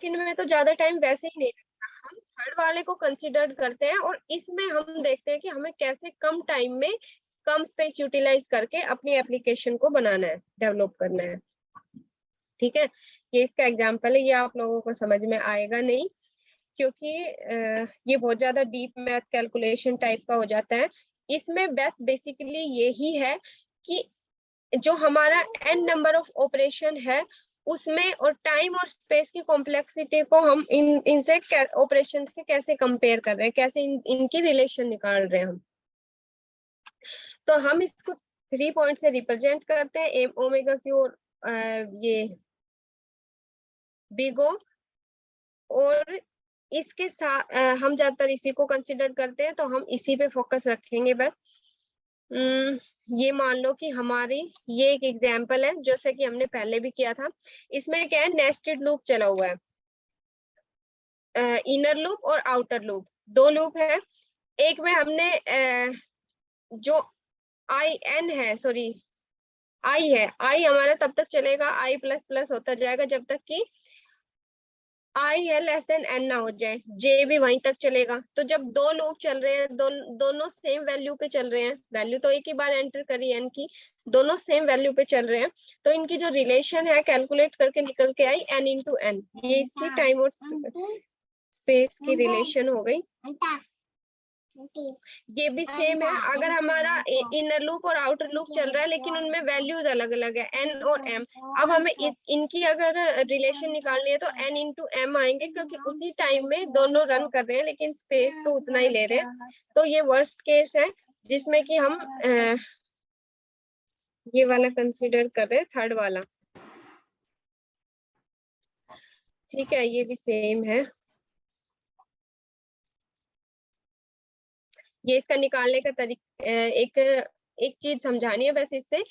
Second में तो ज्यादा टाइम वैसे ही नहीं लगता, हम थर्ड वाले को कंसिडर करते हैं और इसमें हम देखते हैं कि हमें कैसे कम टाइम में कम स्पेस यूटिलाइज करके अपनी एप्लीकेशन को बनाना है, डेवलप करना है। ठीक है, ये इसका एग्जाम्पल है, ये आप लोगों को समझ में आएगा नहीं क्योंकि ये बहुत ज्यादा डीप मैथ कैलकुलेशन टाइप का हो जाता है। इसमें बेस्ट बेसिकली यही है कि जो हमारा n नंबर ऑफ ऑपरेशन है उसमें और टाइम और स्पेस की कॉम्प्लेक्सिटी को हम इनसे ऑपरेशन से कैसे कंपेयर कर रहे हैं, कैसे इनकी रिलेशन निकाल रहे हैं हम। तो हम इसको 3 पॉइंट से रिप्रेजेंट करते हैं, एम ओमेगा क्यू और ये बिग ओ, और इसके साथ हम ज्यादातर इसी को कंसिडर करते हैं तो हम इसी पे फोकस रखेंगे बस। ये मान लो कि हमारी ये एक एग्जांपल है जैसे कि हमने पहले भी किया था। इसमें क्या है, नेस्टेड लूप चला हुआ है, इनर लूप और आउटर लूप, दो लूप है। एक में हमने जो आई एन है, सॉरी आई है, आई हमारा तब तक चलेगा, आई प्लस प्लस होता जाएगा जब तक कि आई है लेस देन एन ना हो जाए, जे भी वहीं तक चलेगा। तो जब दो लूप चल रहे हैं, दोनों सेम वैल्यू पे चल रहे हैं, वैल्यू तो एक ही बार एंटर करी एन की, दोनों सेम वैल्यू पे चल रहे हैं, तो इनकी जो रिलेशन है कैलकुलेट करके निकल के आई एन इंटू एन, ये इसकी टाइम और स्पेस की रिलेशन हो गई। ये भी सेम है, अगर हमारा इनर लूप और आउटर लूप चल रहा है लेकिन उनमें वैल्यूज अलग अलग है, एन और एम। अब हमें इनकी अगर रिलेशन निकालनी है तो एन इंटू एम आएंगे क्योंकि उसी टाइम में दोनों रन कर रहे हैं लेकिन स्पेस तो उतना ही ले रहे हैं। तो ये वर्स्ट केस है जिसमें कि हम ये वाला कंसिडर कर रहे हैं, थर्ड वाला। ठीक है, ये भी सेम है। ये इसका निकालने का तरीका, एक एक चीज समझानी है बस इससे,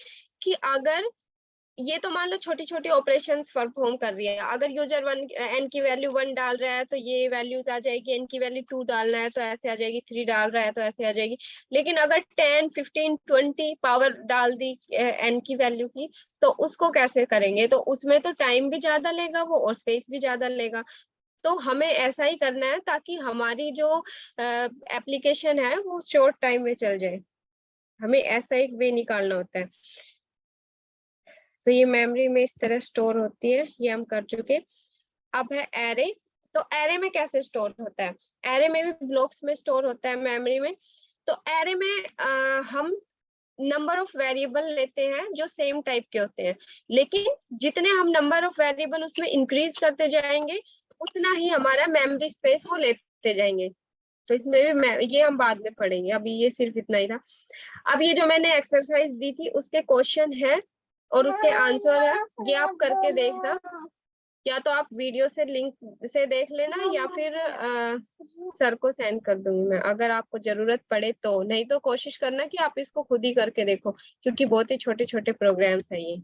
कि अगर ये तो मान लो छोटी छोटी ऑपरेशंस परफॉर्म कर रही है, अगर यूजर वन एन की वैल्यू 1 डाल रहा है तो ये वैल्यूज आ जाएगी, एन की वैल्यू 2 डालना है तो ऐसे आ जाएगी, 3 डाल रहा है तो ऐसे आ जाएगी। लेकिन अगर 10 15 20 पावर डाल दी एन की वैल्यू की, तो उसको कैसे करेंगे, तो उसमें तो टाइम भी ज्यादा लेगा वो और स्पेस भी ज्यादा लेगा। तो हमें ऐसा ही करना है ताकि हमारी जो एप्लीकेशन है वो शॉर्ट टाइम में चल जाए, हमें ऐसा एक वे निकालना होता है। तो ये मेमोरी में इस तरह स्टोर होती है, ये हम कर चुके। अब है एरे। तो एरे में कैसे स्टोर होता है, एरे में भी ब्लॉक्स में स्टोर होता है मेमोरी में। तो एरे में हम नंबर ऑफ वेरिएबल लेते हैं जो सेम टाइप के होते हैं, लेकिन जितने हम नंबर ऑफ वेरिएबल उसमें इंक्रीज करते जाएंगे उतना ही हमारा मेमोरी स्पेस वो लेते जाएंगे। तो इसमें भी ये हम बाद में पढ़ेंगे, अभी ये सिर्फ इतना ही था। अब ये जो मैंने एक्सरसाइज दी थी उसके क्वेश्चन है और उसके आंसर है, ये आप करके देखना, या तो आप वीडियो से लिंक से देख लेना या फिर सर को सेंड कर दूंगी मैं अगर आपको जरूरत पड़े तो, नहीं तो कोशिश करना कि आप इसको खुद ही करके देखो क्योंकि बहुत ही छोटे छोटे प्रोग्राम्स है ये।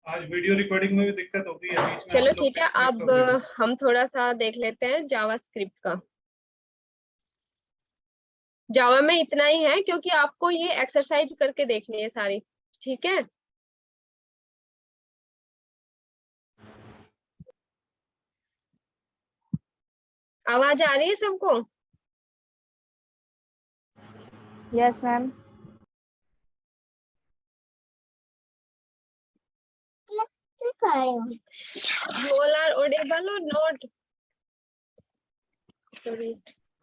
आज वीडियो रिकॉर्डिंग में भी दिक्कत होती है बीच में, चलो ठीक है, अब हम थोड़ा सा देख लेते हैं जावा स्क्रिप्ट का। जावा में इतना ही है क्योंकि आपको ये एक्सरसाइज करके देखनी है सारी। ठीक है, आवाज आ रही है सबको? Yes ma'am. You all are audible or not? Sorry,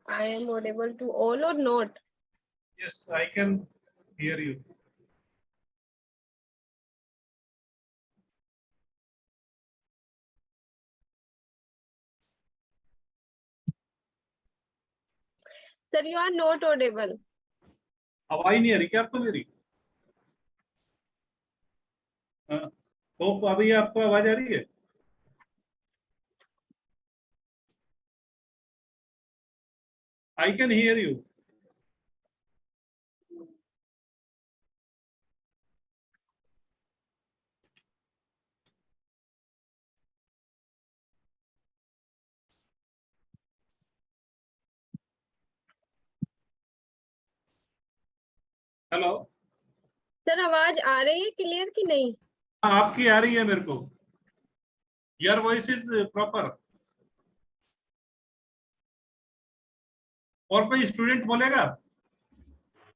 I am audible to all or not? Yes, I can hear you. Sir, you are not audible. आवाज नहीं आ रही क्या आपको मेरी? हाँ, तो अभी आपको आवाज आ रही है? I can hear you. Hello, sir आवाज आ रही है क्लियर कि नहीं? आपकी आ रही है मेरे को। Your voice is proper. और कोई स्टूडेंट बोलेगा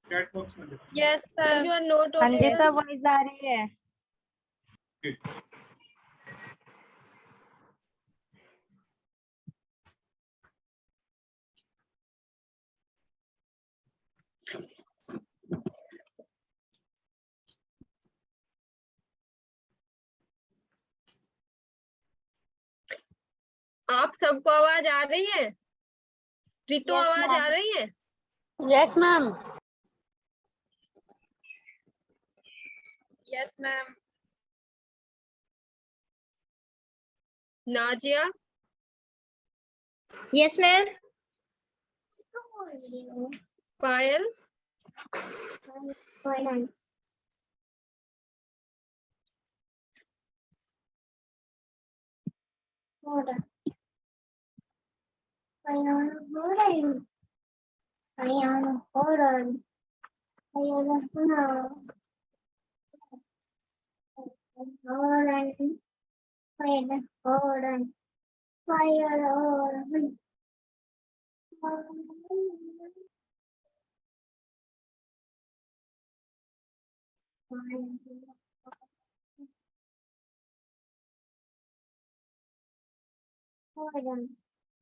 चैट बॉक्स में? Yes sir, you are not हाँ जी सर, वॉइस आ रही है। आप सबको आवाज आ रही है? रितु Yes, आवाज ma'am. आ रही है? Yes, ma'am. Yes ma'am. Nazia? Yes, ma'am. पायल?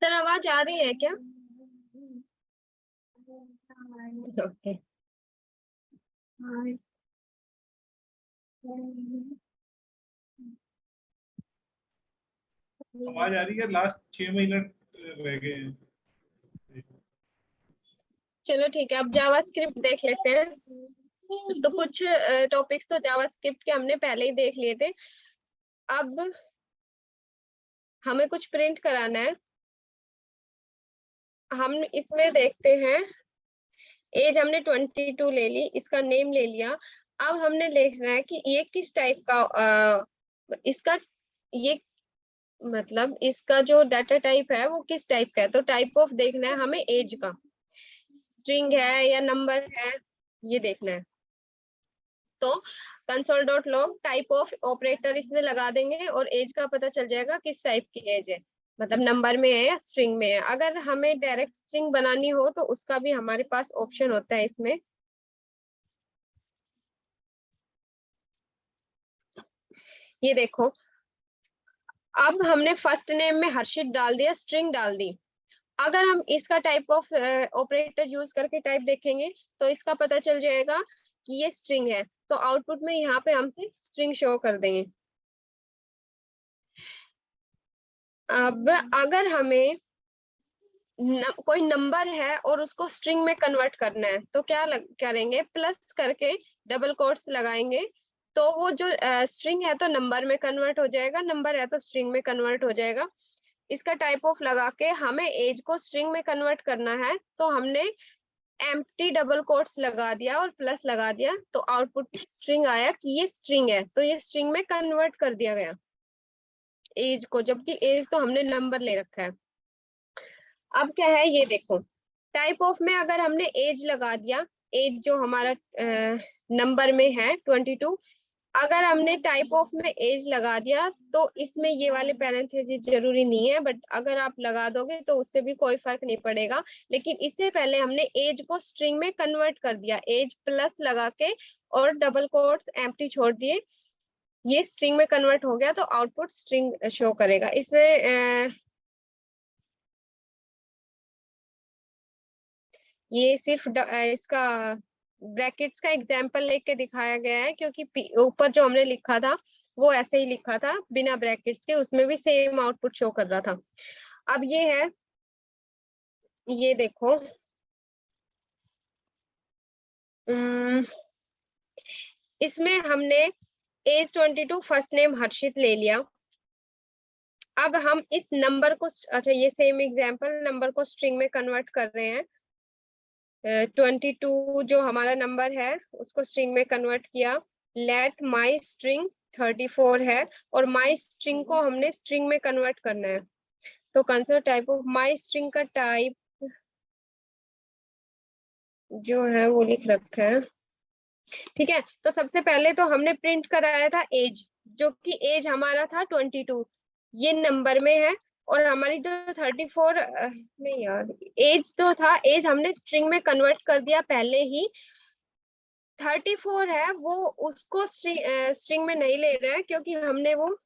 सर आवाज आ रही है क्या? ओके। आवाज आ रही है? लास्ट 6 मिनट रह गए हैं। चलो ठीक है, अब जावास्क्रिप्ट देख लेते हैं। तो कुछ टॉपिक्स तो जावास्क्रिप्ट के हमने पहले ही देख लिए थे। अब हमें कुछ प्रिंट कराना है। हम इसमें देखते हैं, एज हमने 22 ले ली, इसका नेम ले लिया। अब हमने लिखना है कि ये किस टाइप का इसका ये मतलब इसका जो डाटा टाइप है वो किस टाइप का है। तो टाइप ऑफ देखना है हमें एज का, स्ट्रिंग है या नंबर है, ये देखना है। तो console.log टाइप ऑफ ऑपरेटर इसमें लगा देंगे और एज का पता चल जाएगा किस टाइप की एज है, मतलब नंबर में है या स्ट्रिंग में है। अगर हमें डायरेक्ट स्ट्रिंग बनानी हो तो उसका भी हमारे पास ऑप्शन होता है इसमें। ये देखो, अब हमने फर्स्ट नेम में हर्षित डाल दिया, स्ट्रिंग डाल दी। अगर हम इसका टाइप ऑफ ऑपरेटर यूज करके टाइप देखेंगे तो इसका पता चल जाएगा कि ये स्ट्रिंग है, तो आउटपुट में यहाँ पे हमसे स्ट्रिंग शो कर देंगे। अब अगर हमें कोई नंबर है और उसको स्ट्रिंग में कन्वर्ट करना है तो क्या करेंगे, प्लस करके डबल कोट्स लगाएंगे। तो वो जो स्ट्रिंग है तो नंबर में कन्वर्ट हो जाएगा, नंबर है तो स्ट्रिंग में कन्वर्ट हो जाएगा। इसका टाइप ऑफ लगा के हमें एज को स्ट्रिंग में कन्वर्ट करना है, तो हमने एम्प्टी डबल कोट्स लगा दिया और प्लस लगा दिया, तो आउटपुट स्ट्रिंग आया कि ये स्ट्रिंग है, तो ये स्ट्रिंग में कन्वर्ट कर दिया गया एज को, जबकि एज तो हमने नंबर ले रखा है। अब क्या है ये देखो, टाइप ऑफ में अगर हमने एज लगा दिया, एज जो हमारा नंबर में है 22, अगर हमने टाइप ऑफ में एज लगा दिया तो इसमें ये वाले पैरेंथेसिस जरूरी नहीं है, बट अगर आप लगा दोगे तो उससे भी कोई फर्क नहीं पड़ेगा। लेकिन इससे पहले हमने एज को स्ट्रिंग में कन्वर्ट कर दिया, एज प्लस लगा के और डबल कोट्स एम्प्टी छोड़ दिए, ये स्ट्रिंग में कन्वर्ट हो गया, तो आउटपुट स्ट्रिंग शो करेगा। इसमें ये सिर्फ इसका ब्रैकेट्स का एग्जांपल लेके दिखाया गया है, क्योंकि ऊपर जो हमने लिखा था वो ऐसे ही लिखा था बिना ब्रैकेट्स के, उसमें भी सेम आउटपुट शो कर रहा था। अब ये है, ये देखो, इसमें हमने एज 22, फर्स्ट नेम हर्षित ले लिया। अब हम इस नंबर को, अच्छा ये सेम एग्जांपल, नंबर को स्ट्रिंग में कन्वर्ट कर रहे हैं। 22 जो हमारा नंबर है उसको स्ट्रिंग में कन्वर्ट किया। लेट माई स्ट्रिंग 34 है और माई स्ट्रिंग को हमने स्ट्रिंग में कन्वर्ट करना है, तो console type of my string का टाइप जो है वो लिख रखा है। ठीक है, तो सबसे पहले तो हमने प्रिंट कराया था एज, जो कि एज हमारा था 22। ये नंबर में है, और हमारी जो 34 नहीं यार, एज तो था, एज हमने स्ट्रिंग में कन्वर्ट कर दिया पहले ही। 34 है वो उसको स्ट्रिंग में नहीं ले रहा है, क्योंकि हमने वो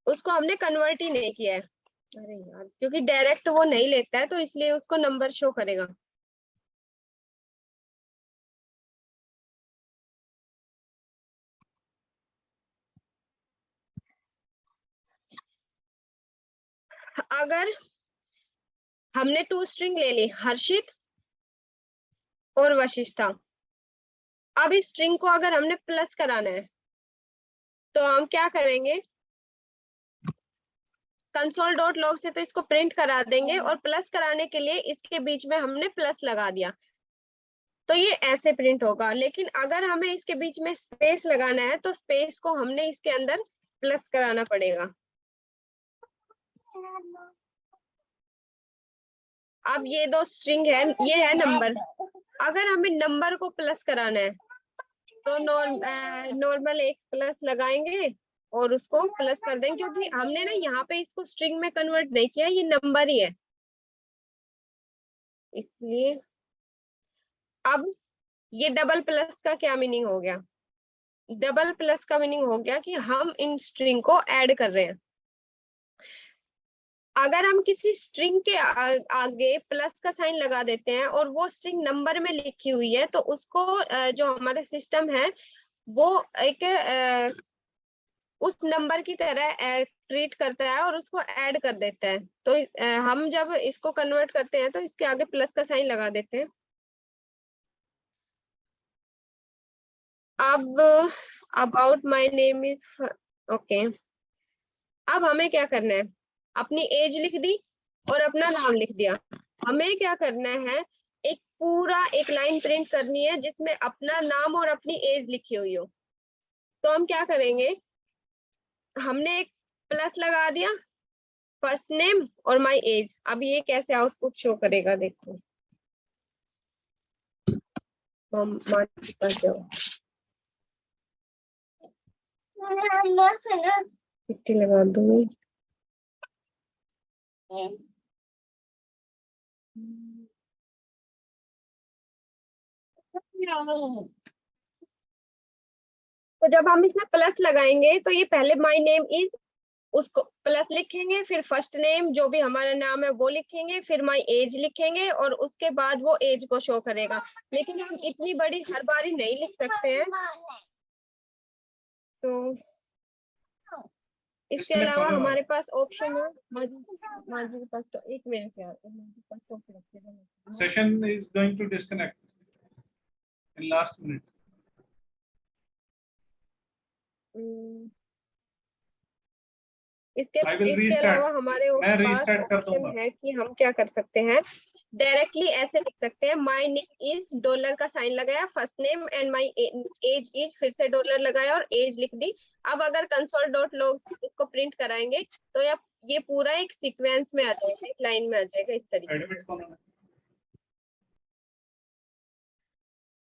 उसको हमने कन्वर्ट ही नहीं किया है। अरे यार, क्योंकि डायरेक्ट वो नहीं लेता है, तो इसलिए उसको नंबर शो करेगा। अगर हमने 2 स्ट्रिंग ले ली, हर्षित और वशिष्ठा। अब इस स्ट्रिंग को अगर हमने प्लस कराना है, तो हम क्या करेंगे, कंसोल डॉट लॉग से तो इसको प्रिंट करा देंगे, और प्लस कराने के लिए इसके बीच में हमने प्लस लगा दिया, तो ये ऐसे प्रिंट होगा। लेकिन अगर हमें इसके बीच में स्पेस लगाना है, तो स्पेस को हमने इसके अंदर प्लस कराना पड़ेगा। अब ये 2 स्ट्रिंग है, ये है नंबर। अगर हमें नंबर को प्लस कराना है, तो नॉर्मल एक प्लस लगाएंगे और उसको प्लस कर देंगे, क्योंकि हमने ना यहाँ पे इसको स्ट्रिंग में कन्वर्ट नहीं किया, ये नंबर ही है इसलिए। अब ये डबल प्लस का क्या मीनिंग हो गया, डबल प्लस का मीनिंग हो गया कि हम इन स्ट्रिंग को ऐड कर रहे हैं। अगर हम किसी स्ट्रिंग के आगे प्लस का साइन लगा देते हैं, और वो स्ट्रिंग नंबर में लिखी हुई है, तो उसको जो हमारा सिस्टम है वो एक उस नंबर की तरह ट्रीट करता है और उसको ऐड कर देता है। तो हम जब इसको कन्वर्ट करते हैं, तो इसके आगे प्लस का साइन लगा देते हैं। अब about my name is, okay. अब हमें क्या करना है, अपनी एज लिख दी और अपना नाम लिख दिया। हमें क्या करना है, एक पूरा एक लाइन प्रिंट करनी है जिसमें अपना नाम और अपनी एज लिखी हुई हो। तो हम क्या करेंगे, हमने एक प्लस लगा दिया, फर्स्ट नेम और माय एज। अब ये कैसे आउटपुट शो करेगा, देखो। माँ के पास जाओ, चिट्ठी लगा दूंगी। तो जब हम इसमें प्लस लगाएंगे, तो ये पहले माय नेम इज, उसको प्लस लिखेंगे, फिर फर्स्ट नेम जो भी हमारा नाम है वो लिखेंगे, फिर माय एज लिखेंगे, और उसके बाद वो एज को शो करेगा। लेकिन हम इतनी बड़ी हर बारी नहीं लिख सकते हैं, तो इसके अलावा हमारे पास ऑप्शन है। माजी के पास तो 1 मिनट यार, माजी के पास तो रखिएगा। Session is going to disconnect in last minute. इसके अलावा हमारे पास ऑप्शन है कि हम क्या कर सकते हैं, डायरेक्टली ऐसे लिख सकते हैं, माय नेम इज, डॉलर का साइन लगाया, first name and my age is, फिर से डॉलर लगाया और एज लिख दी। अब अगर कंसोल डॉट लॉग से इसको प्रिंट कराएंगे, तो ये पूरा एक सीक्वेंस में आ जाएगा, एक लाइन में आ जाएगा, इस तरीके से।